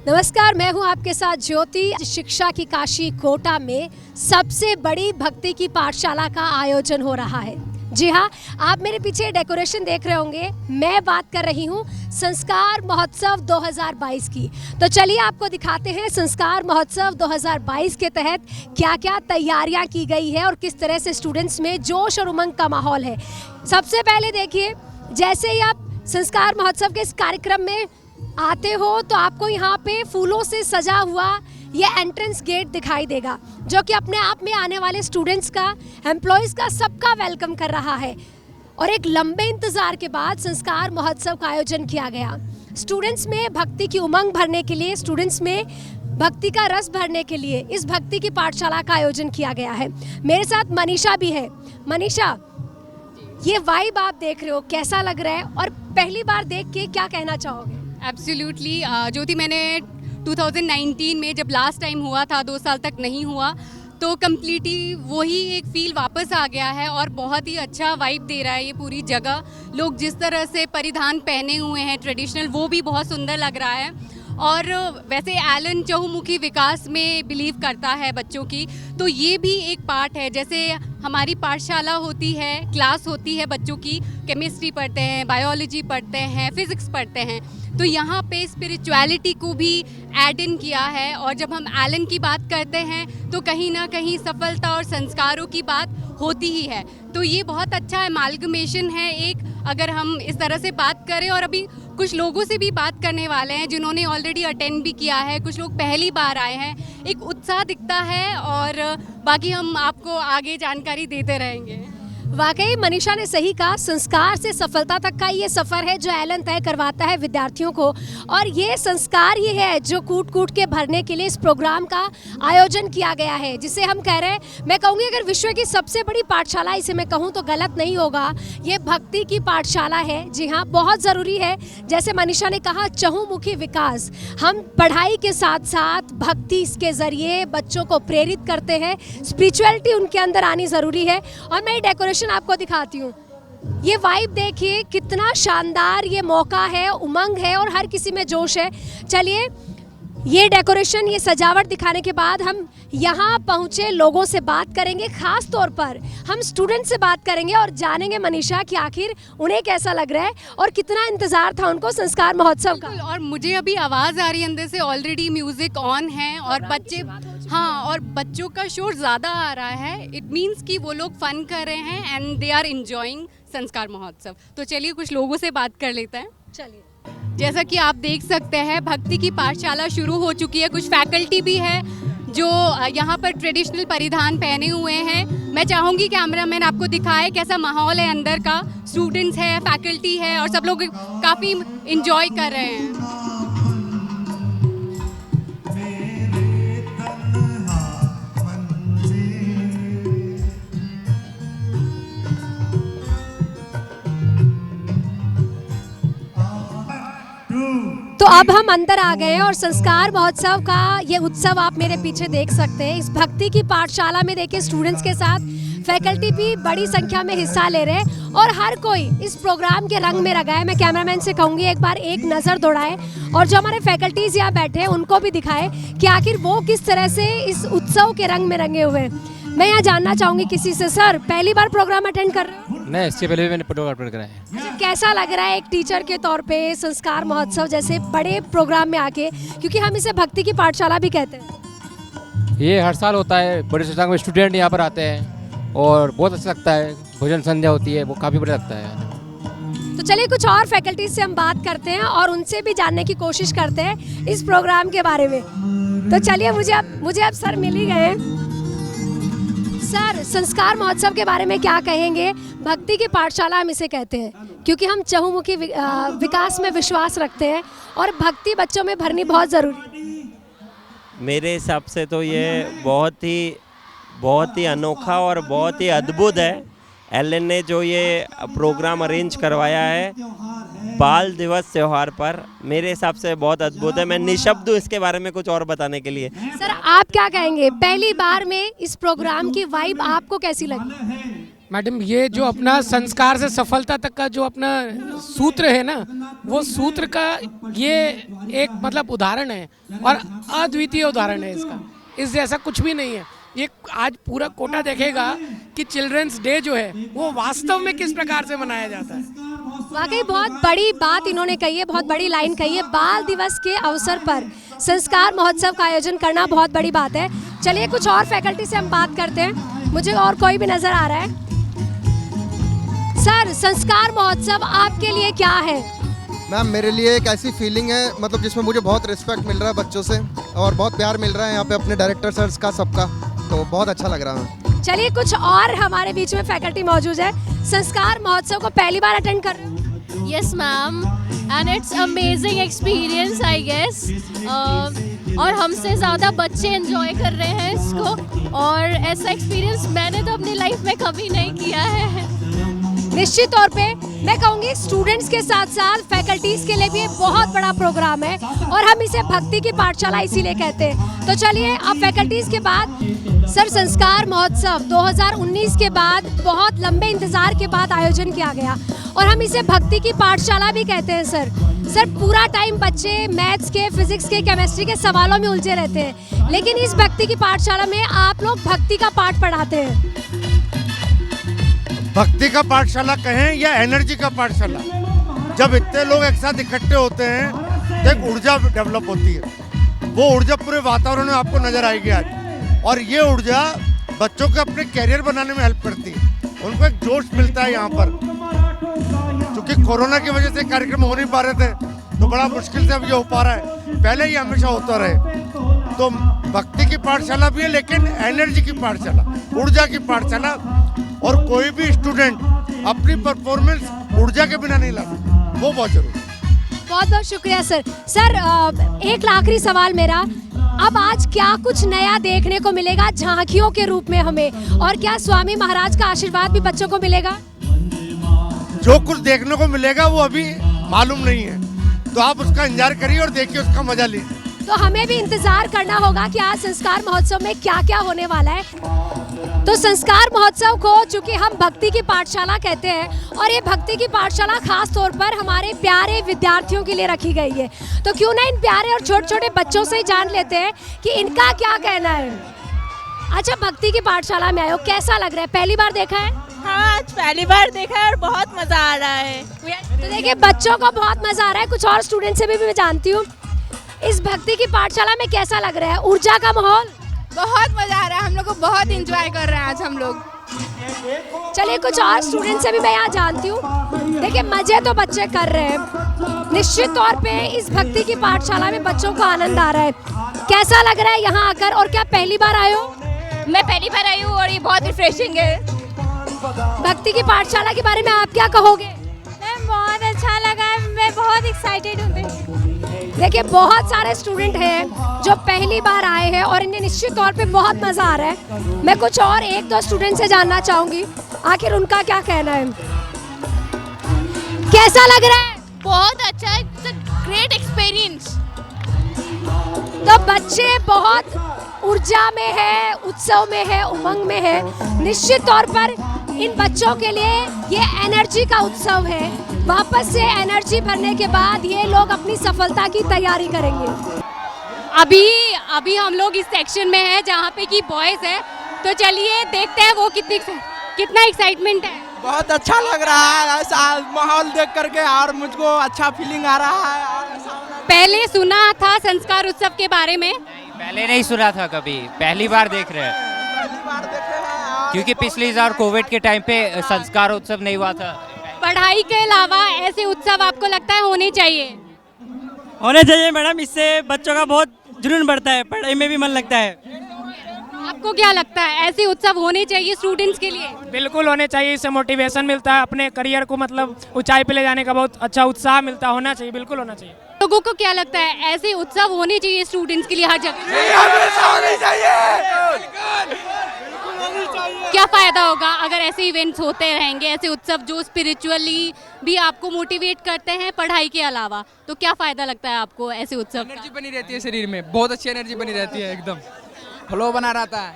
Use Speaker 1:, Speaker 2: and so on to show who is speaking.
Speaker 1: नमस्कार, मैं हूं आपके साथ ज्योति। शिक्षा की काशी कोटा में सबसे बड़ी भक्ति की पाठशाला का आयोजन हो रहा है। जी हाँ, आप मेरे पीछे डेकोरेशन देख रहे होंगे। मैं बात कर रही हूँ संस्कार महोत्सव 2022 की। तो चलिए आपको दिखाते हैं संस्कार महोत्सव 2022 के तहत क्या क्या तैयारियां की गई है और किस तरह से स्टूडेंट्स में जोश और उमंग का माहौल है। सबसे पहले देखिए, जैसे ही आप संस्कार महोत्सव के इस कार्यक्रम में आते हो तो आपको यहाँ पे फूलों से सजा हुआ ये एंट्रेंस गेट दिखाई देगा, जो कि अपने आप में आने वाले स्टूडेंट्स का, एम्प्लॉयज़ का, सबका वेलकम कर रहा है। और एक लंबे इंतज़ार के बाद संस्कार महोत्सव का आयोजन किया गया। स्टूडेंट्स में भक्ति की उमंग भरने के लिए, स्टूडेंट्स में भक्ति का रस भरने के लिए इस भक्ति की पाठशाला का आयोजन किया गया है। मेरे साथ मनीषा भी है। मनीषा, ये वाइब आप देख रहे हो, कैसा लग रहा है और पहली बार देख के क्या कहना चाहोगे?
Speaker 2: एब्सोल्युटली ज्योति, मैंने 2019 में जब लास्ट टाइम हुआ था, 2 साल तक नहीं हुआ, तो कम्प्लीटली वही एक फील वापस आ गया है और बहुत ही अच्छा वाइब दे रहा है ये पूरी जगह। लोग जिस तरह से परिधान पहने हुए हैं ट्रेडिशनल, वो भी बहुत सुंदर लग रहा है। और वैसे एलन चहुमुखी विकास में बिलीव करता है बच्चों की, तो ये भी एक पार्ट है। जैसे हमारी पाठशाला होती है, क्लास होती है बच्चों की, केमिस्ट्री पढ़ते हैं, बायोलॉजी पढ़ते हैं, फिज़िक्स पढ़ते हैं, तो यहाँ पे स्पिरिचुअलिटी को भी ऐड इन किया है। और जब हम एलन की बात करते हैं तो कहीं ना कहीं सफलता और संस्कारों की बात होती ही है। तो ये बहुत अच्छा एमालगमेशन है एक, अगर हम इस तरह से बात करें। और अभी कुछ लोगों से भी बात करने वाले हैं जिन्होंने ऑलरेडी अटेंड भी किया है, कुछ लोग पहली बार आए हैं। एक उत्साह दिखता है और बाकी हम आपको आगे जानकारी देते रहेंगे।
Speaker 1: वाकई मनीषा ने सही कहा, संस्कार से सफलता तक का ये सफ़र है जो एलन तय करवाता है विद्यार्थियों को। और ये संस्कार ही है जो कूट कूट के भरने के लिए इस प्रोग्राम का आयोजन किया गया है, जिसे हम कह रहे हैं, मैं कहूँगी अगर विश्व की सबसे बड़ी पाठशाला इसे मैं कहूँ तो गलत नहीं होगा। ये भक्ति की पाठशाला है। जी हाँ, बहुत ज़रूरी है। जैसे मनीषा ने कहा, चहुमुखी विकास, हम पढ़ाई के साथ साथ भक्ति के ज़रिए बच्चों को प्रेरित करते हैं। स्पिरिचुअलिटी उनके अंदर आनी ज़रूरी है। और मैं डेकोरेशन आपको दिखाती हूँ। ये वाइब देखिए, कितना शानदार ये मौका है, उमंग है और हर किसी में जोश है। चलिए, ये डेकोरेशन, ये सजावट दिखाने के बाद हम यहाँ पहुँचे लोगों से बात करेंगे। खास तौर पर हम स्टूडेंट से बात करेंगे और जानेंगे मनीषा कि आखिर उन्हें कैसा लग रहा है और कितना इंतज़ार था उनको संस्कार महोत्सव का।
Speaker 2: और मुझे अभी आवाज़ आ रही है अंदर से, ऑलरेडी म्यूज़िक ऑन है और बच्चे, हाँ, और बच्चों का शोर ज़्यादा आ रहा है। इट मीन्स कि वो लोग फन कर रहे हैं एंड दे आर एंजॉइंग संस्कार महोत्सव। तो चलिए कुछ लोगों से बात कर लेते हैं।
Speaker 1: चलिए,
Speaker 2: जैसा कि आप देख सकते हैं, भक्ति की पाठशाला शुरू हो चुकी है। कुछ फैकल्टी भी है जो यहाँ पर ट्रेडिशनल परिधान पहने हुए हैं। मैं चाहूँगी कैमरामैन आपको दिखाए कैसा माहौल है अंदर का। स्टूडेंट्स है, फैकल्टी है और सब लोग काफ़ी इंजॉय कर रहे हैं।
Speaker 1: तो अब हम अंदर आ गए हैं और संस्कार महोत्सव का ये उत्सव आप मेरे पीछे देख सकते हैं। इस भक्ति की पाठशाला में देखिए, स्टूडेंट्स के साथ फैकल्टी भी बड़ी संख्या में हिस्सा ले रहे हैं और हर कोई इस प्रोग्राम के रंग में रंगा है। मैं कैमरामैन से कहूँगी एक बार एक नज़र दौड़ाए और जो हमारे फैकल्टीज़ यहाँ बैठे हैं उनको भी दिखाए कि आखिर वो किस तरह से इस उत्सव के रंग में रंगे हुए हैं। मैं यहाँ जानना चाहूँगी किसी से, सर पहली बार प्रोग्राम अटेंड कर रहे हो?
Speaker 3: नहीं, इससे पहले भी मैंने प्रोग्राम अटेंड करा है।
Speaker 1: अच्छा, कैसा लग रहा है एक टीचर के तौर पे संस्कार महोत्सव जैसे बड़े प्रोग्राम में आके, क्योंकि हम इसे भक्ति की पाठशाला भी कहते हैं?
Speaker 3: ये हर साल होता है, बड़ी संख्या में स्टूडेंट यहाँ पर आते हैं और बहुत अच्छा लगता है। भोजन संध्या होती है, वो काफ़ी बढ़िया लगता है।
Speaker 1: तो चलिए कुछ और फैकल्टी से हम बात करते हैं और उनसे भी जानने की कोशिश करते हैं इस प्रोग्राम के बारे में। तो चलिए, मुझे अब सर मिल ही गए हैं। सर, संस्कार महोत्सव के बारे में क्या कहेंगे? भक्ति की पाठशाला हम इसे कहते हैं क्योंकि हम चहुमुखी विकास में विश्वास रखते हैं और भक्ति बच्चों में भरनी बहुत ज़रूरी है।
Speaker 4: मेरे हिसाब से तो ये बहुत ही अनोखा और बहुत ही अद्भुत है। एलन ने जो ये प्रोग्राम अरेंज करवाया है बाल दिवस त्योहार पर, मेरे हिसाब से बहुत अद्भुत है। मैं निशब्द हूँ इसके बारे में कुछ और बताने के लिए।
Speaker 1: सर, आप क्या कहेंगे? पहली बार में इस प्रोग्राम की वाइब आपको कैसी लगी?
Speaker 5: मैडम ये जो अपना संस्कार से सफलता तक का जो अपना सूत्र है ना, वो सूत्र का ये एक मतलब उदाहरण है और अद्वितीय उदाहरण है इसका। इस जैसा कुछ भी नहीं है। ये आज पूरा कोटा देखेगा कि चिल्ड्रंस डे जो है वो वास्तव में किस प्रकार से मनाया जाता है।
Speaker 1: वाकई बहुत बड़ी बात इन्होंने कही है, बहुत बड़ी लाइन कही है। बाल दिवस के अवसर पर संस्कार महोत्सव का आयोजन करना बहुत बड़ी बात है। चलिए कुछ और फैकल्टी से हम बात करते हैं। मुझे और कोई भी नजर आ रहा है। सर, संस्कार महोत्सव आपके लिए क्या है?
Speaker 6: मैम मेरे लिए एक ऐसी फीलिंग है मतलब जिसमें मुझे बहुत रिस्पेक्ट मिल रहा है बच्चों से और बहुत प्यार मिल रहा है यहाँ पे अपने डायरेक्टर सर्स का, सबका, तो बहुत अच्छा लग रहा है।
Speaker 1: चलिए कुछ और हमारे बीच में फैकल्टी मौजूद है। संस्कार महोत्सव को पहली बार अटेंड कर रहे हो?
Speaker 7: Yes ma'am, and it's amazing experience I guess. और हमसे ज़्यादा बच्चे एंजॉय कर रहे हैं इसको, और ऐसा एक्सपीरियंस मैंने तो अपनी लाइफ में कभी नहीं किया है।
Speaker 1: निश्चित तौर पे मैं कहूँगी स्टूडेंट्स के साथ साथ फैकल्टीज के लिए भी ये बहुत बड़ा प्रोग्राम है और हम इसे भक्ति की पाठशाला इसीलिए कहते हैं। तो चलिए अब फैकल्टीज के बाद सर, संस्कार महोत्सव 2019 के बाद बहुत लंबे इंतजार के बाद आयोजन किया गया और हम इसे भक्ति की पाठशाला भी कहते हैं। सर पूरा टाइम बच्चे मैथ्स के, फिजिक्स के, केमिस्ट्री के सवालों में उलझे रहते हैं, लेकिन इस भक्ति की पाठशाला में आप लोग भक्ति का पाठ पढ़ाते हैं।
Speaker 8: भक्ति का पाठशाला कहें या एनर्जी का पाठशाला, जब इतने लोग एक साथ इकट्ठे होते हैं तो एक ऊर्जा डेवलप होती है। वो ऊर्जा पूरे वातावरण में आपको नजर आएगी आज, और ये ऊर्जा बच्चों को अपने कैरियर बनाने में हेल्प करती है। उनको एक जोश मिलता है यहाँ पर। क्योंकि कोरोना की वजह से कार्यक्रम हो नहीं पा रहे थे तो बड़ा मुश्किल से अब ये हो पा रहा है, पहले ही हमेशा होता रहे। तो भक्ति की पाठशाला भी है लेकिन एनर्जी की पाठशाला, ऊर्जा की पाठशाला, और कोई भी स्टूडेंट अपनी परफॉर्मेंस ऊर्जा के बिना नहीं ला सकता, वो बहुत जरूरी है।
Speaker 1: बहुत बहुत शुक्रिया सर। सर एक आखिरी सवाल मेरा, अब आज क्या कुछ नया देखने को मिलेगा झांकियों के रूप में हमें, और क्या स्वामी महाराज का आशीर्वाद भी बच्चों को मिलेगा?
Speaker 8: जो कुछ देखने को मिलेगा वो अभी मालूम नहीं है, तो आप उसका इंतजार करिए और देखिए, उसका मजा लीजिए।
Speaker 1: तो हमें भी इंतजार करना होगा कि आज संस्कार महोत्सव में क्या क्या होने वाला है। तो संस्कार महोत्सव को चूंकि हम भक्ति की पाठशाला कहते हैं और ये भक्ति की पाठशाला खास तौर पर हमारे प्यारे विद्यार्थियों के लिए रखी गई है, तो क्यों ना इन प्यारे और छोटे छोटे बच्चों से ही जान लेते हैं कि इनका क्या कहना है। अच्छा, भक्ति की पाठशाला में आए हो, कैसा लग रहा है? पहली बार देखा है?
Speaker 7: हाँ, आज पहली बार देखा है और बहुत मज़ा आ रहा है।
Speaker 1: तो देखिए बच्चों को बहुत मजा आ रहा है। कुछ और स्टूडेंट से भी मैं जानती हूँ, इस भक्ति की पाठशाला में कैसा लग रहा है? ऊर्जा का माहौल?
Speaker 2: बहुत मज़ा आ रहा है, हम लोग को बहुत इंजॉय कर रहे हैं आज हम लोग।
Speaker 1: चलिए कुछ और स्टूडेंट से भी मैं यहाँ जानती हूँ। देखिए मजे तो बच्चे कर रहे हैं, निश्चित तौर पे इस भक्ति की पाठशाला में बच्चों को आनंद आ रहा है। कैसा लग रहा है यहाँ आकर, और क्या पहली बार आए हो?
Speaker 7: मैं पहली बार आई हूँ और ये बहुत रिफ्रेशिंग है।
Speaker 1: भक्ति की पाठशाला के बारे में आप क्या कहोगे?
Speaker 7: मैम बहुत अच्छा लगा है, मैं बहुत एक्साइटेड हूँ।
Speaker 1: देखिए बहुत सारे स्टूडेंट हैं जो पहली बार आए हैं और इन्हें निश्चित तौर पे बहुत मज़ा आ रहा है। मैं कुछ और एक दो स्टूडेंट से जानना चाहूँगी आखिर उनका क्या कहना है। कैसा लग रहा है?
Speaker 7: बहुत अच्छा, इट्स अ ग्रेट एक्सपीरियंस।
Speaker 1: तो बच्चे बहुत ऊर्जा में है, उत्सव में है, उमंग में है। निश्चित तौर पर इन बच्चों के लिए ये एनर्जी का उत्सव है। वापस से एनर्जी भरने के बाद ये लोग अपनी सफलता की तैयारी करेंगे।
Speaker 2: अभी हम लोग इस सेक्शन में हैं जहाँ पे कि बॉयज़ है, तो चलिए देखते हैं वो कितना एक्साइटमेंट है।
Speaker 9: बहुत अच्छा लग रहा है ऐसा माहौल देख करके, और मुझको अच्छा फीलिंग आ रहा है।
Speaker 2: पहले सुना था संस्कार उत्सव के बारे में?
Speaker 10: पहले नहीं सुना था कभी, पहली बार देख रहे हैं। क्योंकि पिछली बार कोविड के टाइम पे संस्कार उत्सव नहीं हुआ था।
Speaker 2: पढ़ाई के अलावा ऐसे उत्सव आपको लगता है होने चाहिए?
Speaker 11: होने चाहिए मैडम, इससे बच्चों का बहुत जुनून बढ़ता है, पढ़ाई में भी मन लगता है।
Speaker 2: आपको क्या लगता है ऐसे उत्सव होने चाहिए स्टूडेंट्स के लिए?
Speaker 5: बिल्कुल होने चाहिए, इससे मोटिवेशन मिलता है, अपने करियर को मतलब ऊंचाई पे ले जाने का बहुत अच्छा उत्साह मिलता, होना चाहिए, बिल्कुल होना चाहिए।
Speaker 2: लोगों को क्या लगता है ऐसे उत्सव होने चाहिए स्टूडेंट्स के लिए हर जगह? क्या फायदा होगा अगर ऐसे इवेंट्स होते रहेंगे, ऐसे उत्सव जो स्पिरिचुअली भी आपको मोटिवेट करते हैं पढ़ाई के अलावा, तो क्या फायदा लगता है आपको ऐसे उत्सव?
Speaker 9: एनर्जी बनी रहती है शरीर में, बहुत अच्छी एनर्जी बनी रहती है, एकदम फ्लो बना रहता है।